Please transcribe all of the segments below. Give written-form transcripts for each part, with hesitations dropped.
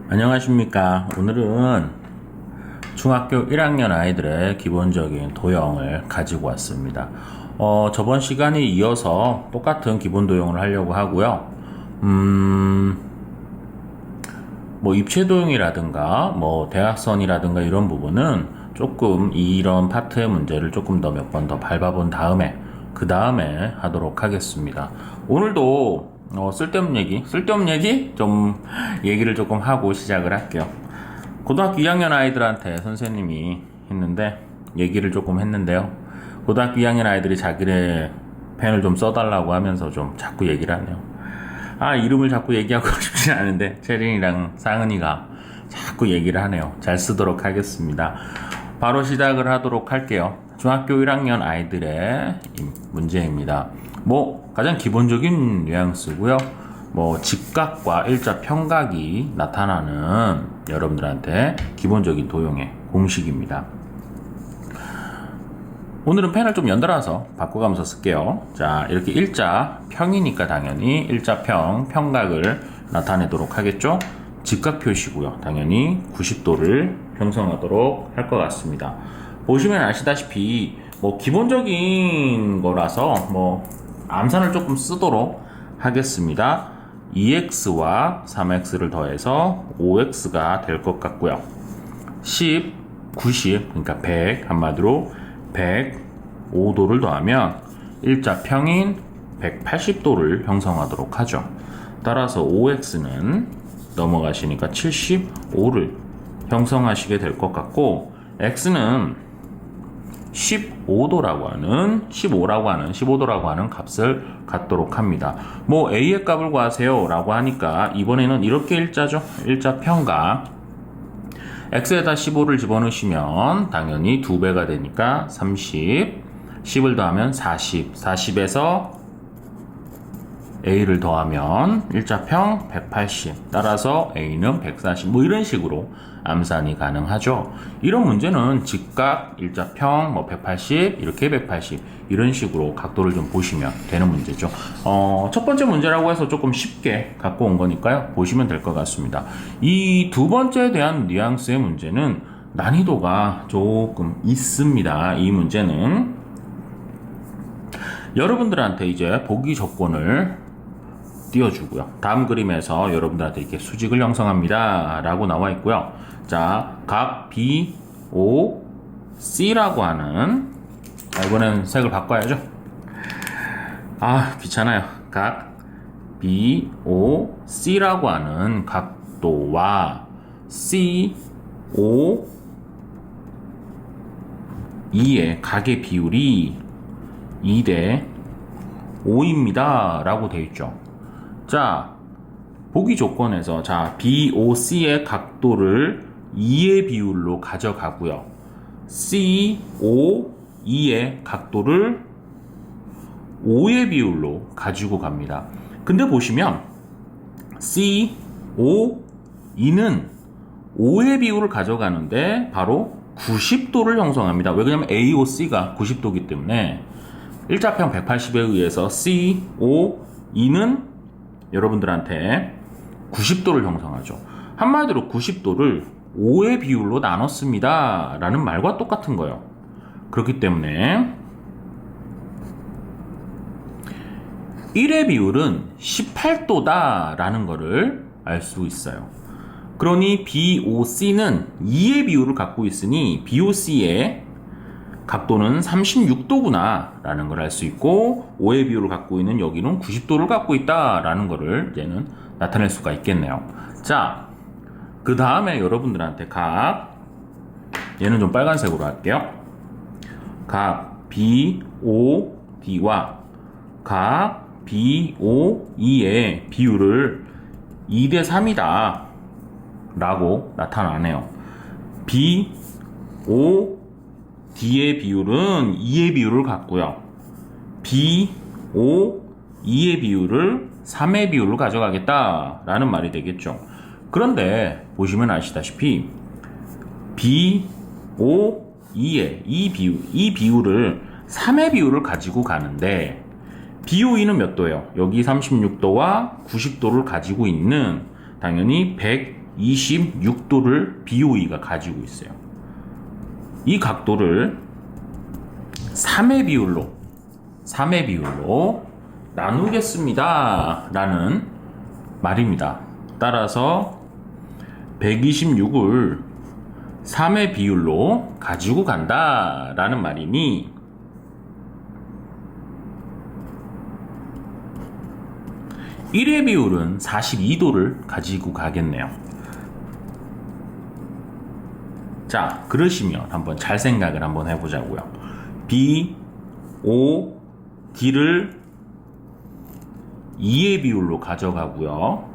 안녕하십니까. 오늘은 중학교 1학년 아이들의 기본적인 도형을 가지고 왔습니다. 저번 시간에 이어서 똑같은 기본 도형을 하려고 하고요. 입체 도형이라든가 대각선이라든가 이런 부분은 조금 이런 파트의 문제를 조금 더 몇 번 더 밟아본 다음에 그 다음에 하도록 하겠습니다. 오늘도 쓸데없는 얘기 좀 얘기를 조금 하고 시작을 할게요. 고등학교 2학년 아이들한테 선생님이 얘기를 조금 했는데요. 고등학교 2학년 아이들이 자기네 펜을 좀 써달라고 하면서 좀 자꾸 얘기를 하네요. 이름을 자꾸 얘기하고 싶지 않은데 채린이랑 상은이가 자꾸 얘기를 하네요. 잘 쓰도록 하겠습니다. 바로 시작을 하도록 할게요. 중학교 1학년 아이들의 문제입니다. 가장 기본적인 뉘앙스고요. 직각과 일자 평각이 나타나는 여러분들한테 기본적인 도형의 공식입니다. 오늘은 펜을 좀 연달아서 바꿔가면서 쓸게요. 자, 이렇게 일자 평이니까 당연히 일자평, 평각을 나타내도록 하겠죠? 직각 표시고요. 당연히 90도를 형성하도록 할 것 같습니다. 보시면 아시다시피 기본적인 거라서 암산을 조금 쓰도록 하겠습니다. 2x와 3x를 더해서 5x가 될 것 같고요. 10, 90, 그러니까 100, 한마디로 105도를 더하면 일자평인 180도를 형성하도록 하죠. 따라서 5x는 넘어가시니까 75를 형성하시게 될 것 같고, x는 15도라고 하는 값을 갖도록 합니다. a의 값을 구하세요 라고 하니까 이번에는 이렇게 일자죠. 일자 평각. x에다 15를 집어넣으시면 당연히 2배가 되니까 30, 10을 더하면 40, 40에서 a를 더하면 일자평 180, 따라서 a는 140, 이런 식으로 암산이 가능하죠. 이런 문제는 직각, 일자평, 180, 이렇게 180 이런 식으로 각도를 좀 보시면 되는 문제죠. 첫 번째 문제라고 해서 조금 쉽게 갖고 온 거니까요. 보시면 될 것 같습니다. 이 두 번째에 대한 뉘앙스의 문제는 난이도가 조금 있습니다. 이 문제는 여러분들한테 이제 보기 조건을 띄워주고요. 다음 그림에서 여러분들한테 이렇게 수직을 형성합니다 라고 나와 있고요. 자, 각 BOC라고 하는, 이번엔 색을 바꿔야죠. 귀찮아요. 각 BOC라고 하는 각도와 COE의 각의 비율이 2대 5입니다 라고 되어 있죠. 자, 보기 조건에서 BOC의 각도를 2의 비율로 가져가고요. COE의 각도를 5의 비율로 가지고 갑니다. 근데 보시면 COE는 5의 비율을 가져가는데 바로 90도를 형성합니다. 왜냐면 AOC가 90도이기 때문에 일자평 180에 의해서 COE는 여러분들한테 90도를 형성하죠. 한마디로 90도를 5의 비율로 나눴습니다 라는 말과 똑같은 거예요. 그렇기 때문에 1의 비율은 18도다 라는 거를 알 수 있어요. 그러니 BOC는 2의 비율을 갖고 있으니 BOC의 각도는 36도구나 라는 걸 알 수 있고, 5의 비율을 갖고 있는 여기는 90도를 갖고 있다 라는 거를 이제는 나타낼 수가 있겠네요. 자, 그 다음에 여러분들한테 얘는 좀 빨간색으로 할게요. 각 BOD와 각 BOE의 비율을 2대 3이다 라고 나타나네요. BOD의 비율은 2의 비율을 갖고요. BOE의 비율을 3의 비율로 가져가겠다라는 말이 되겠죠. 그런데 보시면 아시다시피 BOE의 이 비율을 3의 비율을 가지고 가는데 BOE는 몇 도예요? 여기 36도와 90도를 가지고 있는 당연히 26도를 BOE가 가지고 있어요. 이 각도를 3의 비율로 나누겠습니다 라는 말입니다. 따라서 126을 3의 비율로 가지고 간다 라는 말이니 1의 비율은 42도를 가지고 가겠네요. 자, 그러시면 한번 잘 생각을 한번 해보자고요. B, O, D를 2의 비율로 가져가고요.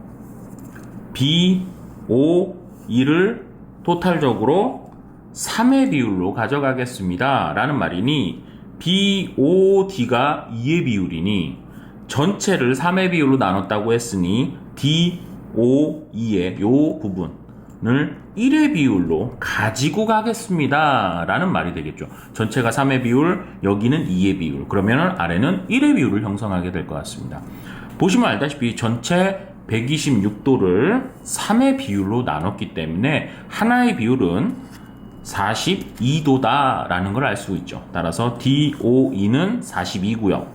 B, O, E를 토탈적으로 3의 비율로 가져가겠습니다 라는 말이니 B, O, D가 2의 비율이니 전체를 3의 비율로 나눴다고 했으니 D, O, E의 요 부분을 1의 비율로 가지고 가겠습니다 라는 말이 되겠죠. 전체가 3의 비율, 여기는 2의 비율. 그러면 아래는 1의 비율을 형성하게 될 것 같습니다. 보시면 알다시피 전체 126도를 3의 비율로 나눴기 때문에 하나의 비율은 42도다 라는 걸 알 수 있죠. 따라서 DOE는 42고요.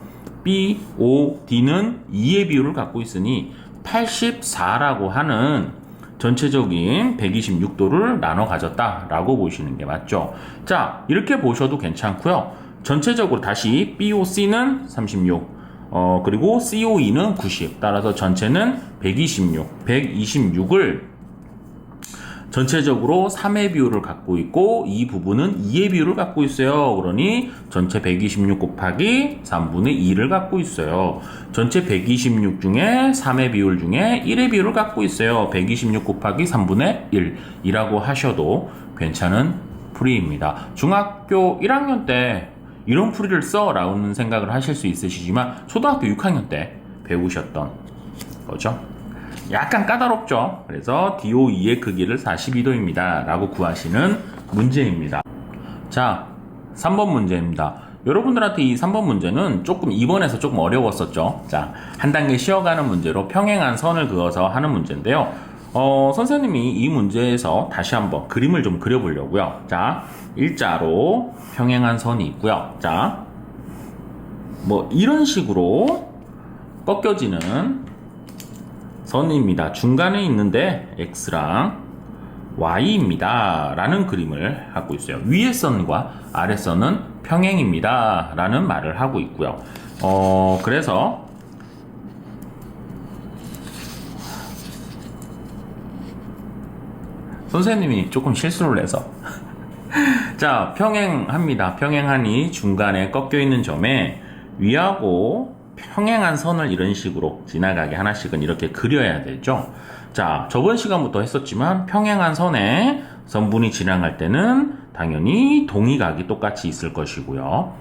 BOD는 2의 비율을 갖고 있으니 84라고 하는 전체적인 126도를 나눠 가졌다라고 보시는 게 맞죠. 자, 이렇게 보셔도 괜찮고요. 전체적으로 다시 BOC는 36, 그리고 COE는 90. 따라서 전체는 126을 전체적으로 3의 비율을 갖고 있고 이 부분은 2의 비율을 갖고 있어요. 그러니 전체 126 곱하기 3분의 2를 갖고 있어요. 전체 126 중에 3의 비율 중에 1의 비율을 갖고 있어요. 126 곱하기 3분의 1이라고 하셔도 괜찮은 풀이입니다. 중학교 1학년 때 이런 풀이를 라는 생각을 하실 수 있으시지만 초등학교 6학년 때 배우셨던 거죠. 약간 까다롭죠. 그래서 DOE의 크기를 42도입니다 라고 구하시는 문제입니다. 자, 3번 문제입니다. 여러분들한테 이 3번 문제는 조금 2번에서 조금 어려웠었죠. 자, 한 단계 쉬어가는 문제로 평행한 선을 그어서 하는 문제인데요. 선생님이 이 문제에서 다시 한번 그림을 좀 그려보려고요. 자, 일자로 평행한 선이 있고요. 자, 뭐 이런 식으로 꺾여지는 선입니다. 중간에 있는데 X랑 Y입니다 라는 그림을 하고 있어요. 위의 선과 아래 선은 평행입니다 라는 말을 하고 있고요. 그래서 선생님이 조금 실수를 해서 자, 평행합니다. 평행하니 중간에 꺾여 있는 점에 위하고 평행한 선을 이런 식으로 지나가게 하나씩은 이렇게 그려야 되죠. 자, 저번 시간부터 했었지만 평행한 선에 선분이 지나갈 때는 당연히 동의각이 똑같이 있을 것이고요.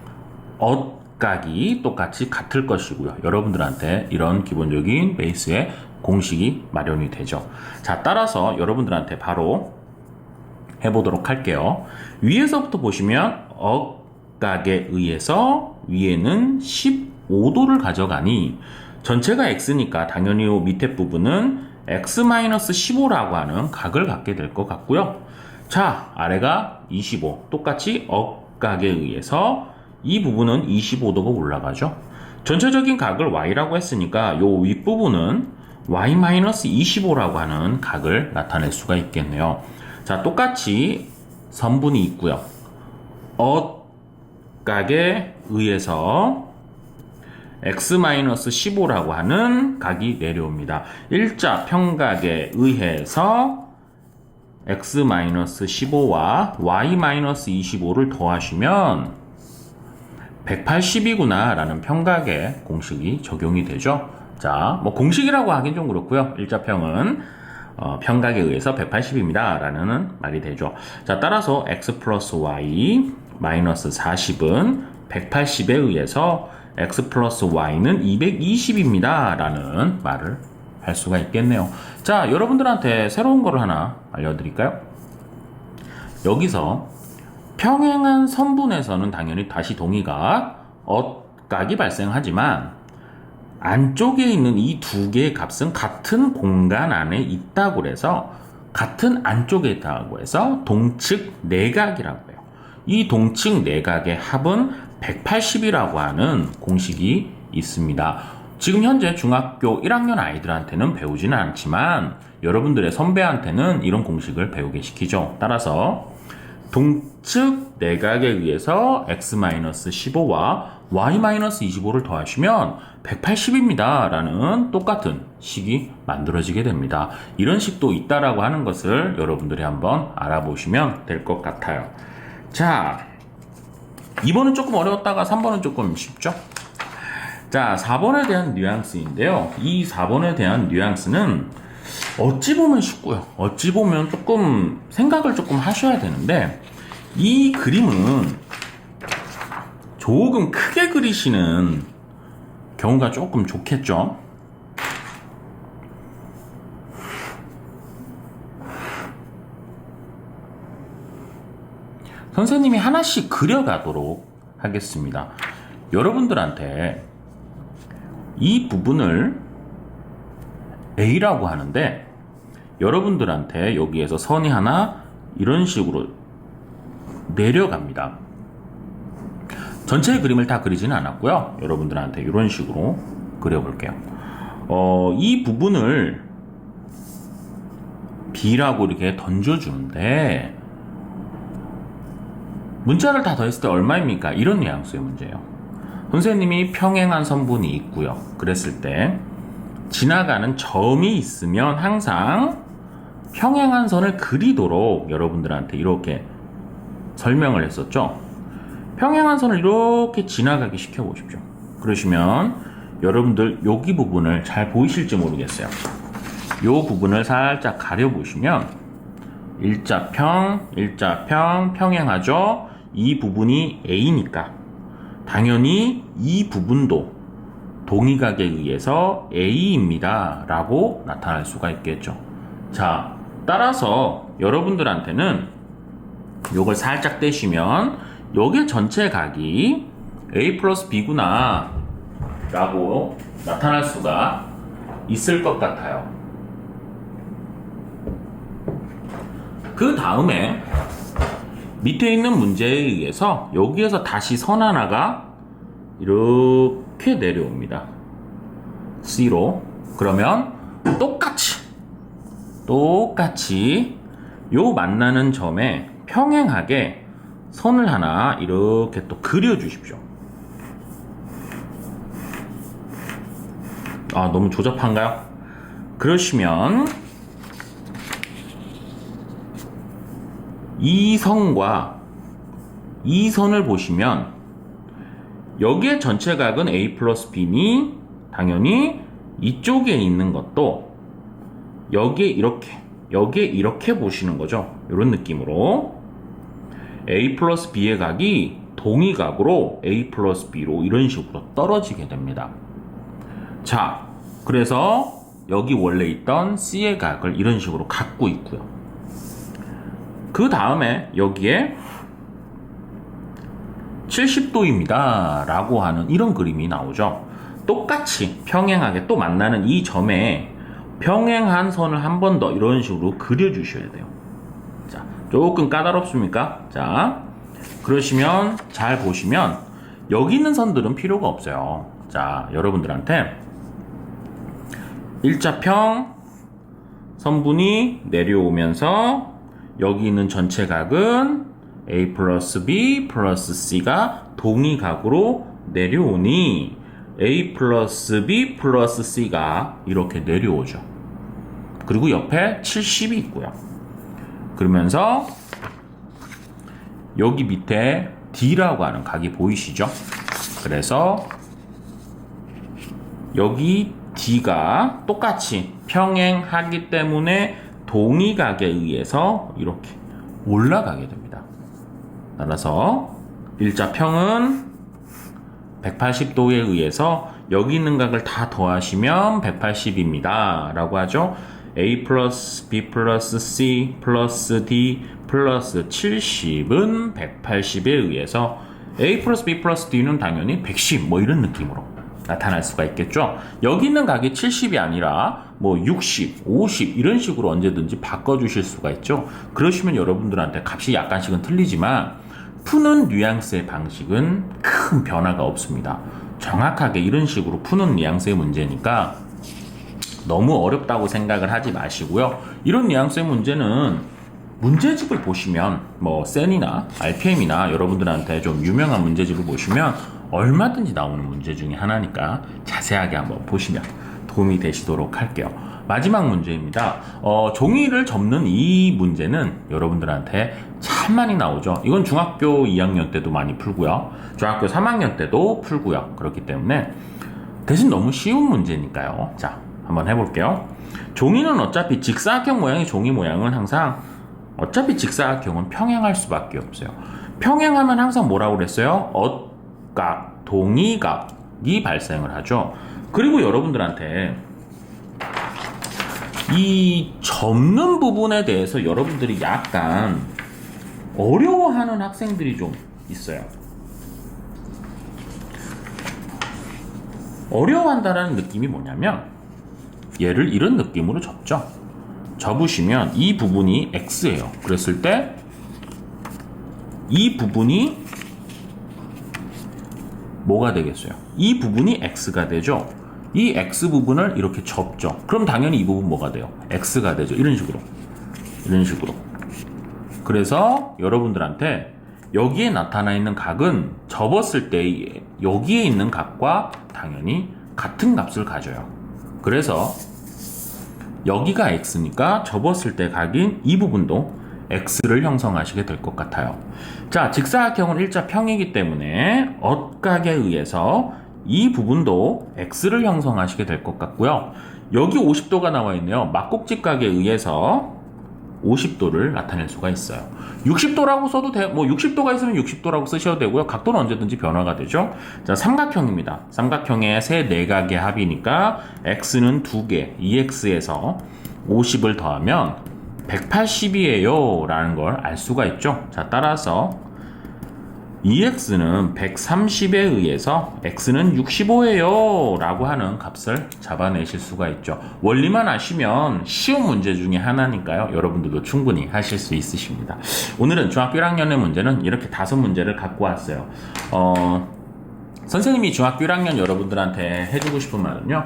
엇각이 똑같이 같을 것이고요. 여러분들한테 이런 기본적인 베이스의 공식이 마련이 되죠. 자, 따라서 여러분들한테 바로 해보도록 할게요. 위에서부터 보시면 엇각에 의해서 위에는 15도를 가져가니 전체가 x니까 당연히 이 밑에 부분은 x-15라고 하는 각을 갖게 될 것 같고요. 자, 아래가 25. 똑같이 엇각에 의해서 이 부분은 25도가 올라가죠. 전체적인 각을 y라고 했으니까 이 윗부분은 y-25라고 하는 각을 나타낼 수가 있겠네요. 자, 똑같이 선분이 있고요. 엇각에 의해서 x-15라고 하는 각이 내려옵니다. 일자 평각에 의해서 x-15와 y-25를 더하시면 180이구나 라는 평각의 공식이 적용이 되죠. 자, 뭐 공식이라고 하긴 좀 그렇고요. 일자평은 평각에 의해서 180입니다 라는 말이 되죠. 자, 따라서 x 플러스 y 마이너스 40은 180에 의해서 x 플러스 y는 220입니다 라는 말을 할 수가 있겠네요. 자, 여러분들한테 새로운 거를 하나 알려드릴까요? 여기서 평행한 선분에서는 당연히 다시 동의각, 엇각이 발생하지만 안쪽에 있는 이 두 개의 값은 같은 공간 안에 있다고 해서 같은 안쪽에 있다고 해서 동측 내각이라고 해요. 이 동측 내각의 합은 180이라고 하는 공식이 있습니다. 지금 현재 중학교 1학년 아이들한테는 배우지는 않지만 여러분들의 선배한테는 이런 공식을 배우게 시키죠. 따라서 동측 내각에 의해서 x-15와 y-25를 더하시면 180입니다 라는 똑같은 식이 만들어지게 됩니다. 이런 식도 있다라고 하는 것을 여러분들이 한번 알아보시면 될 것 같아요. 자, 2번은 조금 어려웠다가 3번은 조금 쉽죠? 자, 4번에 대한 뉘앙스인데요. 이 4번에 대한 뉘앙스는 어찌 보면 쉽고요. 어찌 보면 조금 생각을 조금 하셔야 되는데, 이 그림은 조금 크게 그리시는 경우가 조금 좋겠죠. 선생님이 하나씩 그려가도록 하겠습니다. 여러분들한테 이 부분을 A라고 하는데, 여러분들한테 여기에서 선이 하나 이런 식으로 내려갑니다. 전체 그림을 다 그리지는 않았고요. 여러분들한테 이런 식으로 그려볼게요. 이 부분을 B라고 이렇게 던져주는데, 문자를 다 더했을 때 얼마입니까? 이런 뉘앙스의 문제예요. 선생님이 평행한 선분이 있고요. 그랬을 때 지나가는 점이 있으면 항상 평행한 선을 그리도록 여러분들한테 이렇게 설명을 했었죠. 평행한 선을 이렇게 지나가게 시켜보십시오. 그러시면 여러분들 여기 부분을 잘 보이실지 모르겠어요. 이 부분을 살짝 가려보시면 일자평, 평행하죠? 이 부분이 A니까 당연히 이 부분도 동의각에 의해서 A입니다 라고 나타날 수가 있겠죠. 자, 따라서 여러분들한테는 요걸 살짝 떼시면 여기 전체 각이 A 플러스 B구나 라고 나타날 수가 있을 것 같아요. 그 다음에 밑에 있는 문제에 의해서 여기에서 다시 선 하나가 이렇게 내려옵니다. C로. 그러면 똑같이 요 만나는 점에 평행하게 선을 하나 이렇게 또 그려주십시오. 아, 너무 조잡한가요? 그러시면 이 선과 이 선을 보시면 여기에 전체 각은 A 플러스 B니 당연히 이쪽에 있는 것도 여기에 이렇게 보시는 거죠. 이런 느낌으로 A 플러스 B의 각이 동의각으로 A 플러스 B로 이런 식으로 떨어지게 됩니다. 자, 그래서 여기 원래 있던 C의 각을 이런 식으로 갖고 있고요. 그 다음에 여기에 70도입니다 라고 하는 이런 그림이 나오죠. 똑같이 평행하게 또 만나는 이 점에 평행한 선을 한 번 더 이런 식으로 그려주셔야 돼요. 자, 조금 까다롭습니까? 자, 그러시면 잘 보시면 여기 있는 선들은 필요가 없어요. 자, 여러분들한테 일자평 선분이 내려오면서 여기 있는 전체 각은 A 플러스 B 플러스 C가 동의각으로 내려오니 A 플러스 B 플러스 C가 이렇게 내려오죠. 그리고 옆에 70이 있고요. 그러면서 여기 밑에 D라고 하는 각이 보이시죠? 그래서 여기 D가 똑같이 평행하기 때문에 동의각에 의해서 이렇게 올라가게 됩니다. 따라서 일자평은 180도에 의해서 여기 있는 각을 다 더하시면 180입니다 라고 하죠. A 플러스 B 플러스 C 플러스 D 플러스 70은 180에 의해서 A 플러스 B 플러스 D는 당연히 110 뭐 이런 느낌으로 나타날 수가 있겠죠. 여기 있는 각이 70이 아니라 뭐 60, 50 이런 식으로 언제든지 바꿔주실 수가 있죠. 그러시면 여러분들한테 값이 약간씩은 틀리지만 푸는 뉘앙스의 방식은 큰 변화가 없습니다. 정확하게 이런 식으로 푸는 뉘앙스의 문제니까 너무 어렵다고 생각을 하지 마시고요. 이런 뉘앙스의 문제는 문제집을 보시면 뭐 센이나 RPM이나 여러분들한테 좀 유명한 문제집을 보시면 얼마든지 나오는 문제 중에 하나니까 자세하게 한번 보시면 도움이 되시도록 할게요. 마지막 문제입니다. 종이를 접는 이 문제는 여러분들한테 참 많이 나오죠. 이건 중학교 2학년 때도 많이 풀고요. 중학교 3학년 때도 풀고요. 그렇기 때문에 대신 너무 쉬운 문제니까요. 자, 한번 해볼게요. 종이는 어차피 직사각형 모양의 종이 모양은 항상 어차피 직사각형은 평행할 수밖에 없어요. 평행하면 항상 뭐라고 그랬어요? 엇각, 동의각이 발생을 하죠. 그리고 여러분들한테 이 접는 부분에 대해서 여러분들이 약간 어려워하는 학생들이 좀 있어요. 어려워한다는 느낌이 뭐냐면 얘를 이런 느낌으로 접죠. 접으시면 이 부분이 X예요. 그랬을 때 이 부분이 뭐가 되겠어요? 이 부분이 X가 되죠. 이 X 부분을 이렇게 접죠. 그럼 당연히 이 부분 뭐가 돼요? X가 되죠. 이런 식으로. 이런 식으로. 그래서 여러분들한테 여기에 나타나 있는 각은 접었을 때 여기에 있는 각과 당연히 같은 값을 가져요. 그래서 여기가 X니까 접었을 때 각인 이 부분도 X를 형성하시게 될 것 같아요. 자, 직사각형은 일자평이기 때문에 엇각에 의해서 이 부분도 X를 형성하시게 될 것 같고요. 여기 50도가 나와 있네요. 막곡직각에 의해서 50도를 나타낼 수가 있어요. 60도라고 써도 돼. 뭐 60도가 있으면 60도라고 쓰셔도 되고요. 각도는 언제든지 변화가 되죠. 자, 삼각형입니다. 삼각형의 세 내각의 합이니까 X는 2개, 2X에서 50을 더하면 180이에요 라는 걸 알 수가 있죠. 자, 따라서 2x는 130에 의해서 x는 65예요 라고 하는 값을 잡아내실 수가 있죠. 원리만 아시면 쉬운 문제 중에 하나니까요. 여러분들도 충분히 하실 수 있으십니다. 오늘은 중학교 1학년의 문제는 이렇게 5문제를 갖고 왔어요. 선생님이 중학교 1학년 여러분들한테 해주고 싶은 말은요,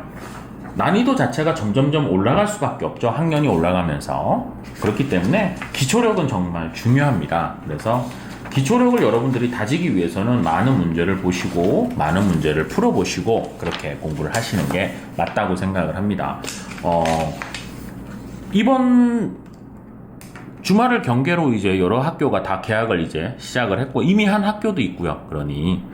난이도 자체가 점점점 올라갈 수밖에 없죠. 학년이 올라가면서. 그렇기 때문에 기초력은 정말 중요합니다. 그래서 기초력을 여러분들이 다지기 위해서는 많은 문제를 보시고 많은 문제를 풀어보시고 그렇게 공부를 하시는 게 맞다고 생각을 합니다. 이번 주말을 경계로 이제 여러 학교가 다 개학을 이제 시작을 했고 이미 한 학교도 있고요. 그러니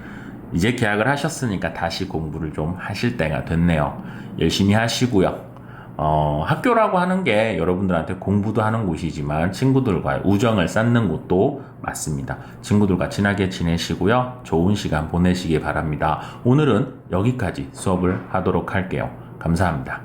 이제 개학을 하셨으니까 다시 공부를 좀 하실 때가 됐네요. 열심히 하시고요. 학교라고 하는 게 여러분들한테 공부도 하는 곳이지만 친구들과의 우정을 쌓는 곳도 맞습니다. 친구들과 친하게 지내시고요. 좋은 시간 보내시기 바랍니다. 오늘은 여기까지 수업을 하도록 할게요. 감사합니다.